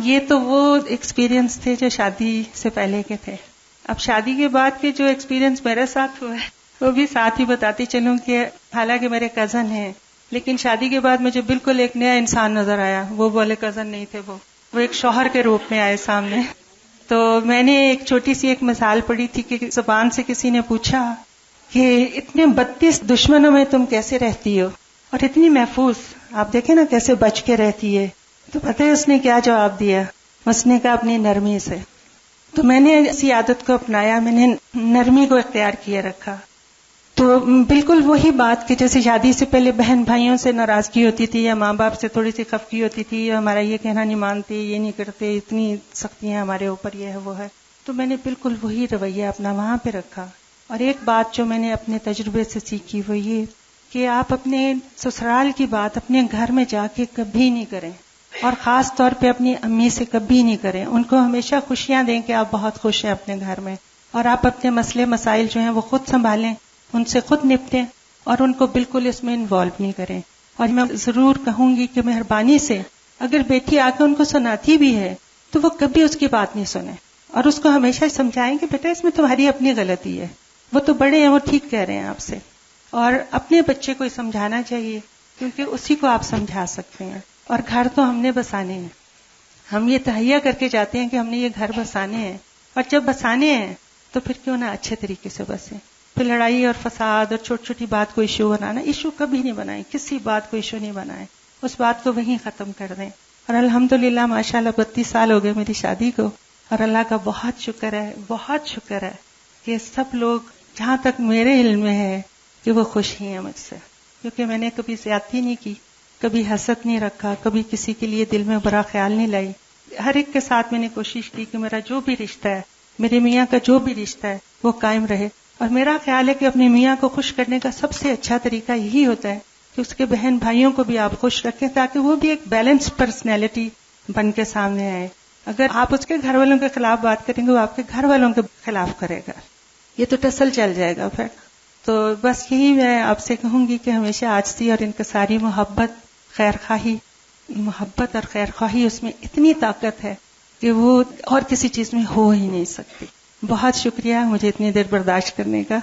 یہ تو وہ ایکسپیرینس تھے جو شادی سے پہلے کے تھے. اب شادی کے بعد کے جو ایکسپیرینس میرے ساتھ ہوا ہے وہ بھی ساتھ ہی بتاتی چلوں کہ حالانکہ میرے کزن ہیں لیکن شادی کے بعد مجھے بالکل ایک نیا انسان نظر آیا. وہ بولے کزن نہیں تھے، وہ ایک شوہر کے روپ میں آئے سامنے. تو میں نے ایک چھوٹی سی ایک مثال پڑھی تھی کہ زبان سے کسی نے پوچھا کہ اتنے 32 دشمنوں میں تم کیسے رہتی ہو اور اتنی محفوظ، آپ دیکھیں نا کیسے بچ کے رہتی ہے. تو پتہ ہے اس نے کیا جواب دیا؟ اس نے کہا اپنی نرمی سے. تو میں نے اسی عادت کو اپنایا، میں نے نرمی کو اختیار کیے رکھا. تو بالکل وہی بات کہ جیسے شادی سے پہلے بہن بھائیوں سے ناراضگی ہوتی تھی یا ماں باپ سے تھوڑی سی خفگی ہوتی تھی، یا ہمارا یہ کہنا نہیں مانتے، یہ نہیں کرتے، اتنی سختیاں ہمارے اوپر، یہ ہے وہ ہے. تو میں نے بالکل وہی رویہ اپنا وہاں پہ رکھا. اور ایک بات جو میں نے اپنے تجربے سے سیکھی وہ یہ کہ آپ اپنے سسرال کی بات اپنے گھر میں جا کے کبھی نہیں کریں، اور خاص طور پہ اپنی امی سے کبھی نہیں کریں. ان کو ہمیشہ خوشیاں دیں کہ آپ بہت خوش ہیں اپنے گھر میں، اور آپ اپنے مسئلے مسائل جو ہیں وہ خود سنبھالیں، ان سے خود نپٹیں، اور ان کو بالکل اس میں انوالو نہیں کریں. اور میں ضرور کہوں گی کہ مہربانی سے اگر بیٹی آ کے ان کو سناتی بھی ہے تو وہ کبھی اس کی بات نہیں سنیں، اور اس کو ہمیشہ سمجھائیں کہ بیٹا اس میں تمہاری اپنی غلطی ہے، وہ تو بڑے ہیں، وہ ٹھیک کہہ رہے ہیں آپ سے. اور اپنے بچے کو سمجھانا چاہیے کیونکہ اسی کو آپ سمجھا سکتے ہیں. اور گھر تو ہم نے بسانے ہیں، ہم یہ تہیہ کر کے جاتے ہیں کہ ہم نے یہ گھر بسانے ہیں، اور جب بسانے ہیں تو پھر کیوں نہ اچھے طریقے سے بسیں. پھر لڑائی اور فساد اور چھوٹی چھوٹی بات کو ایشو بنانا، ایشو کبھی نہیں بنائیں، کسی بات کو ایشو نہیں بنائیں، اس بات کو وہیں ختم کر دیں. اور الحمدللہ ماشاءاللہ 32 سال ہو گئے میری شادی کو، اور اللہ کا بہت شکر ہے، بہت شکر ہے کہ سب لوگ جہاں تک میرے علم میں ہے کہ وہ خوش ہی ہیں مجھ سے، کیونکہ میں نے کبھی زیادتی نہیں کی، کبھی حسد نہیں رکھا، کبھی کسی کے لیے دل میں برا خیال نہیں لائی. ہر ایک کے ساتھ میں نے کوشش کی کہ میرا جو بھی رشتہ ہے، میرے میاں کا جو بھی رشتہ ہے وہ قائم رہے. اور میرا خیال ہے کہ اپنے میاں کو خوش کرنے کا سب سے اچھا طریقہ یہی ہوتا ہے کہ اس کے بہن بھائیوں کو بھی آپ خوش رکھیں تاکہ وہ بھی ایک بیلنس پرسنالٹی بن کے سامنے آئے. اگر آپ اس کے گھر والوں کے خلاف بات کریں گے وہ آپ کے گھر والوں کے خلاف کرے گا، یہ تو ٹسل چل جائے گا پھر. تو بس یہی میں آپ سے کہوں گی کہ ہمیشہ عاجزی اور انکساری، محبت اور خیر خواہی اس میں اتنی طاقت ہے کہ وہ اور کسی چیز میں ہو ہی نہیں سکتی. بہت شکریہ مجھے اتنی دیر برداشت کرنے کا.